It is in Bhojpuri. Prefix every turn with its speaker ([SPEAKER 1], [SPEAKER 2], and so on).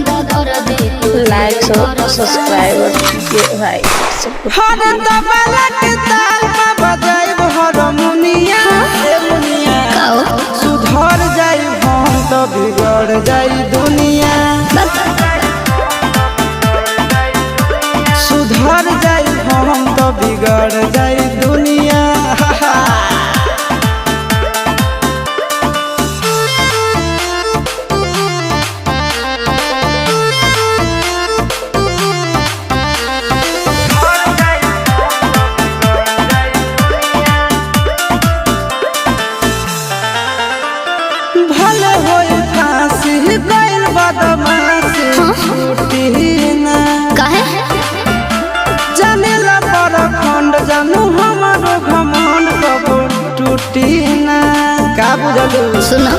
[SPEAKER 1] लाइक सब्सक्राइब भाई
[SPEAKER 2] हर तबला के ताल में बजाइब हारमोनिया सुधर जाई हम तो बिगड़ जाई दुनिया सुधर जाई हम तो बिगड़ जाई दुनिया भले होई फांसी गइल बदमाशी छूटी ना
[SPEAKER 3] काहे
[SPEAKER 2] जानेला पर खंड जानू हमारो घमंड कबो टूटी ना का बुझलू
[SPEAKER 3] सुनो